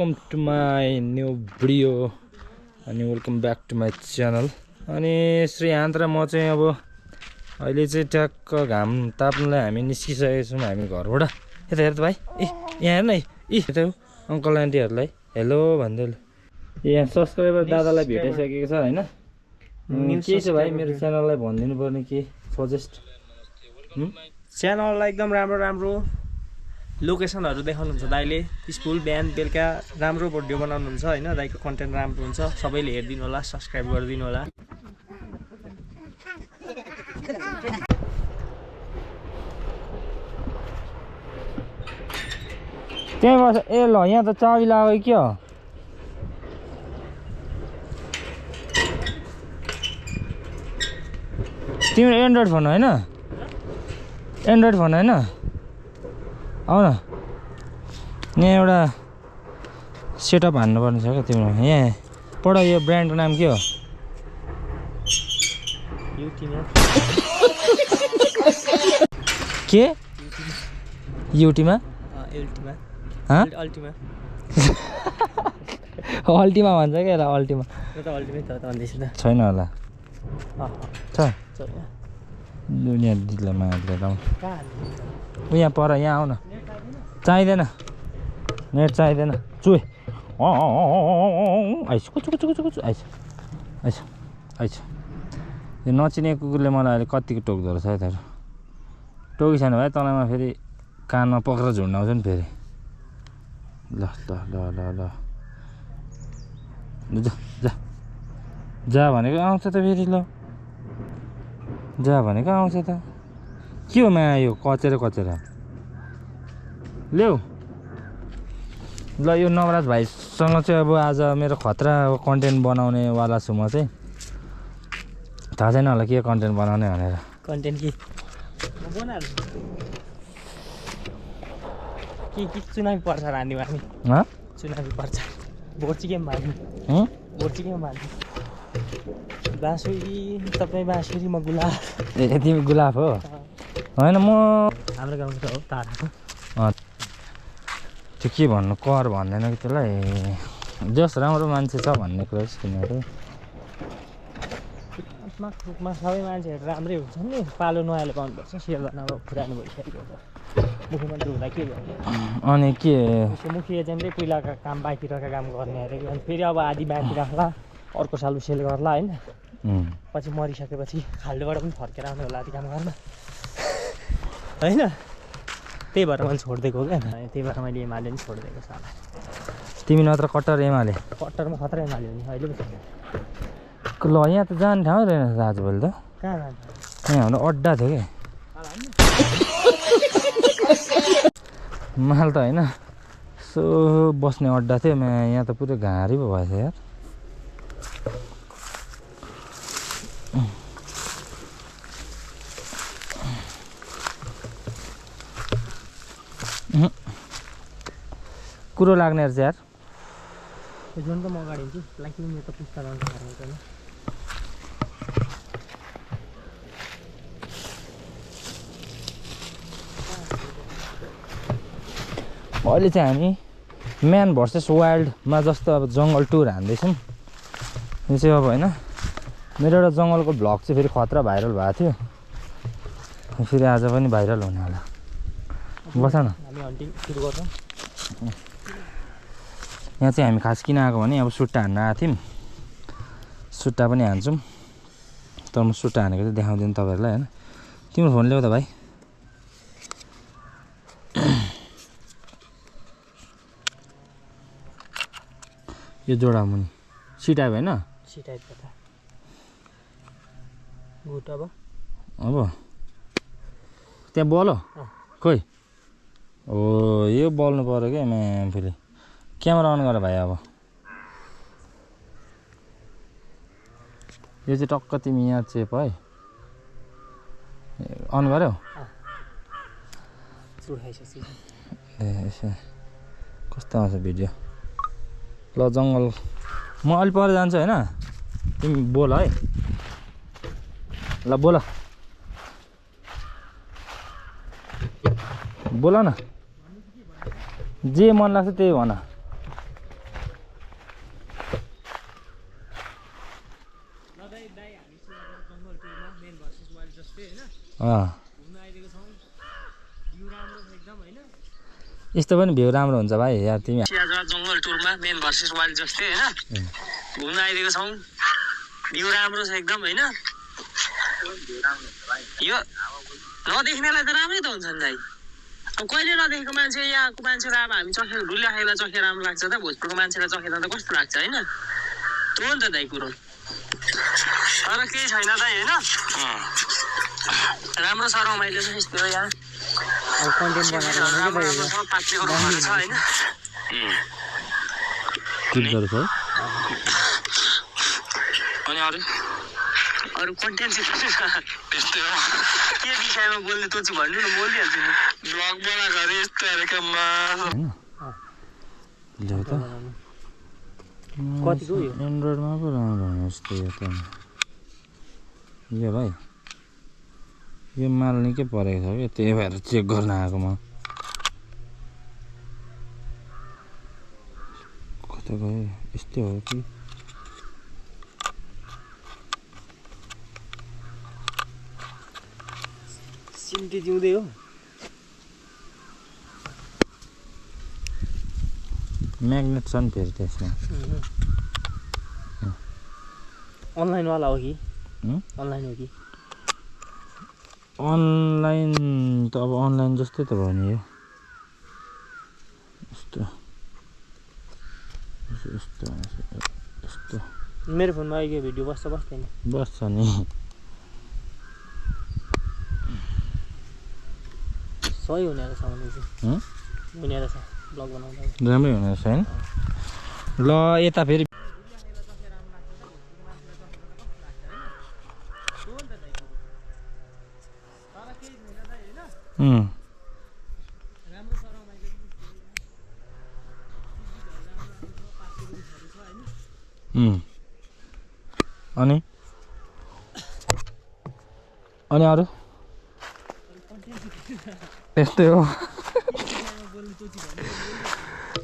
Welcome to my new video and welcome back to my channel. अनि श्रीहान्त र म चाहिँ अब अहिले चाहिँ ट्याक्क घाम ताप्नलाई हामी निस्किसकेका छौँ हामी घरबाट। यता हेर त भाइ, यहाँ हेर्न यता अङ्कल आन्टीहरूलाई हेलो भन्दै यहाँ सब्सक्राइबर दादालाई भेटाइसकेको छ हैन। के छ भाइ मेरो च्यानललाई भनिदिनु पर्ने के सजेस्ट? च्यानललाई एकदम राम्रो लोकेसनहरु देखाउनुहुन्छ दाइले। स्कुल बिहान बेलुका राम्रो भिडियो बनाउनुहुन्छ हैन। दाइको कन्टेन्ट राम्रो हुन्छ, सबैले हेरिदिनु होला, सब्स्क्राइब गरिदिनु होला। त्यही बस ए ल यहाँ त चाबी लाग्यो के हो? तिम्रो एन्ड्रोइड फोन हैन? एन्ड्रोइड फोन हैन? आउ न यहाँ एउटा सेटअप हान्नुपर्ने छ क्या तिम्रो। यहाँ पढ, यो ब्रान्डको नाम के हो? के युटीमा अल्टिमा अल्टिमा भन्छ क्या यसलाई? अल्टिमा छैन होला। छ दुनियाँ दिदीलाई माग्दै ऊ यहाँ पर, यहाँ आउ न। चाहिँदैन नेट, चाहिँदैन चुए आइस आइस। यो नचिने कुकुरले मलाई अहिले कतिको टोक्दो रहेछ है तर। टोकी छैन भाइ तँलाईमा फेरि कानमा पक्रेर झुन्डाउँछ नि फेरि। ल ल ल ल ल जा भनेको आउँछ त फेरि। ल जा भनेको आउँछ त। के हो माया यो कचेर ल्याऊ। ल यो नवराज भाइसँग चाहिँ अब आज मेरो खतरा कन्टेन्ट बनाउनेवाला छु म चाहिँ। थाहा छैन होला के कन्टेन्ट बनाउने भनेर। कन्टेन्ट के चुनावी पर्छ रानी हामी। चुनावी पर्छ भोट चाहिँ केमा हाल्नु? भोट चाहिँ केमा हाल्नु? बाँसुरी तपाईँ बाँसुरी म गुलाब। ए तिमी गुलाब हो? होइन म हाम्रो गाउँको हो ताराको। त्यो के भन्नु कर भन्दैन कि त्यसलाई। जस राम्रो मान्छे छ भन्ने कुरा किनभने रूपमा सबै मान्छेहरू राम्रै हुन्छ नि। पालो नयाँले पाउनुपर्छ। सिर्जनामा पुरानो भइसकेको छ। मुख्यमन्त्री हुँदा के भयो? अनि के मुखी एजेन्टले पहिलाका काम बाँकीरहेका काम गर्ने अरे। अनि फेरि अब आधी बाँकी राख्ला, अर्को साल सेल गर्ला होइन। पछि मरिसकेपछि खाल्डोबाट पनि फर्केर आउनु होला आधी काम गर्न होइन। त्यही भएर मैले छोडिदिएको क्या। त्यही भएर मैले एमाले पनि छोडिदिएको छ। तिमी नत्र कट्टर एमाले? कट्टरमा खतरा एमाले हो नि अहिले पो छैन। ल यहाँ त जाने ठाउँ रहेन आजभोलि त। कहाँ जान्छ? यहाँ हाम्रो अड्डा थियो क्या माल त होइन, यसो बस्ने अड्डा थियो। यहाँ त पुरै घाँरी पो भएछ यार। कुरो लाग्ने रहेछ यार। जुन त म अगाडि हुन्छु लाइक मेरो त पुस्ता जान्छ होइन। अहिले चाहिँ हामी म्यान भर्सेस वाइल्डमा जस्तो अब जङ्गल टुर हान्दैछौँ। यो चाहिँ अब होइन मेरो एउटा जङ्गलको भ्लग चाहिँ फेरि खतरा भाइरल भएको थियो। फेरि आज पनि भाइरल हुने होला। बस न हामी हन्टिङ सुरु गर्छौँ। यहाँ चाहिँ हामी खास किन आएको भने अब सुट्टा हान्न आएको थियौँ। सुट्टा पनि हान्छौँ तर म सुट्टा हानेको चाहिँ देखाउँदिनँ तपाईँहरूलाई होइन। तिम्रो फोन ल्याऊ त भाइ। यो जोडा मुनि सी टाइप होइन? सी टाइप त गुट अब त्यहाँ बल खोइ हो यो बल्नु पऱ्यो क्या म्याम। फेरि क्यामेरा अन गर भाइ। अब यो चाहिँ टक्क तिमी यहाँ चेप है अन गर्यौ? ए यसो कस्तो आउँछ भिडियो। ल जङ्गल म अलि पर जान्छु होइन, तिमी बोल है। ल बोल बोल न, जे मन लाग्छ त्यही भन। यस्तो पनि भ्यू राम्रो हुन्छ भाइ यार तिमी जङ्गल टुरमा मेन भर्सेस वाइल्ड जस्तै होइन घुम्न आइदिएको छौँ भ्यू राम्रो छ एकदम होइन यो नदेख्नेलाई त राम्रै त हुन्छ नि दाइ अब कहिले नदेखेको मान्छे यहाँको मान्छेलाई अब हामी चखेर भुलिराखेलाई चखेर राम्रो लाग्छ त भोजपुरको मान्छेलाई चखेर त कस्तो लाग्छ होइन त्यो हो नि त दाइ कुरो तर केही छैन दाइ होइन राम्रो छ रमाइलो छ यस्तो यहाँ कन्टेन्ट बनाएर पाक्नेको रुमहरू छ होइन अनि अरू कन्टेन्ट चाहिँ त्यस्तै हो के विषयमा बोल्ने तँ चाहिँ भन्नु न बोलिहाल्छु नि ब्लग बनाएको अरे यस्तो हेरेकोमा कतिको यो एन्ड्रोइडमा पो राम्रो हुने जस्तो यो त यो भाइ यो माल निकै परेको छ क्या त्यही भएर चेक गर्न आएको म कता गयो यस्तै हो कि सिम्टी जिउँदै हो म्याग्नेट छ नि फेरि त्यसमा अनलाइनवाला हो कि अनलाइन हो कि अनलाइन त अब अनलाइन जस्तै त भयो नि यो यस्तो यस्तो यस्तो मेरो फोनमा आइगयो भिडियो बस्दैन बस्छ नि सही हुने रहेछ भनेपछि हुने रहेछ ब्लग बनाउँदा राम्रै हुने रहेछ होइन ल यता फेरि अनि अरू त्यस्तै हो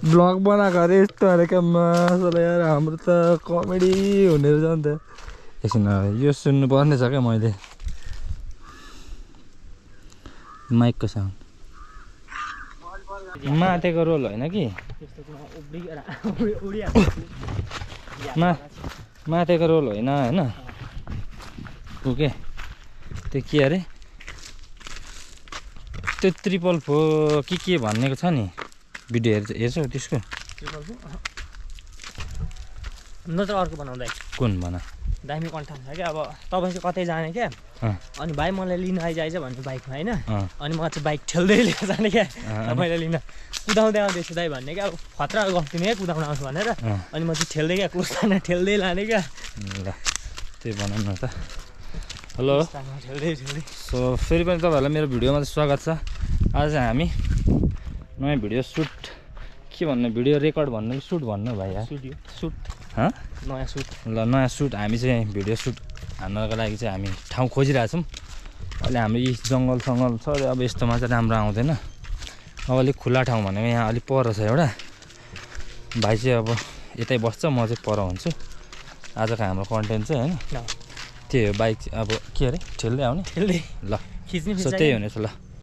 ब्लग बनाएको अरे यस्तो अरे क्या मजाले यार हाम्रो त कमेडी हुने रहेछ नि त एकछिन यो सुन्नु पर्ने छ क्या मैले माइकको साउन्ड माथेको रोल होइन कि माथेको रोल होइन होइन ऊ के त्यो के अरे त्यो 444 के भन्नेको छ नि भिडियो हेर्छौ त्यसको नत्र अर्को बनाउँदै कुन भन दामी कन्टेन्ट छ क्या अब तपाईँ चाहिँ कतै जाने क्या अनि भाइ मलाई लिन आइज भन्नु बाइकमा होइन अनि म चाहिँ बाइक ठेल्दै लिएर जाने क्या तपाईँलाई लिन कुदाउँदै आउँदैछु दाइ भन्ने क्या अब खतरा गर्थ्यो क्या कुदाउन आउँछु भनेर अनि म चाहिँ ठेल्दै क्या क्लोज ठेल्दै लाने क्या ल त्यही बनाउँ न त हेलो सो फेरि पनि तपाईँहरूलाई मेरो भिडियोमा स्वागत छ आज चाहिँ हामी नयाँ भिडियो सुट के भन्नु भिडियो रेकर्ड भन्नु कि सुट भन्नु भाइ सुट नयाँ सुट ल नयाँ सुट हामी चाहिँ भिडियो सुट हान्नको लागि चाहिँ हामी ठाउँ खोजिरहेछौँ अहिले हाम्रो यी जङ्गल सङ्गल छ अब यस्तोमा चाहिँ राम्रो आउँदैन अब अलिक खुल्ला ठाउँ भनेको यहाँ अलिक पर छ एउटा भाइ चाहिँ अब यतै बस्छ म चाहिँ पर हुन्छु आजको हाम्रो कन्टेन्ट चाहिँ होइन त्यही हो बाइक अब के अरे ठेल्दै आउने ठेल्दै ल खिच्ने त्यही हुनेछ ल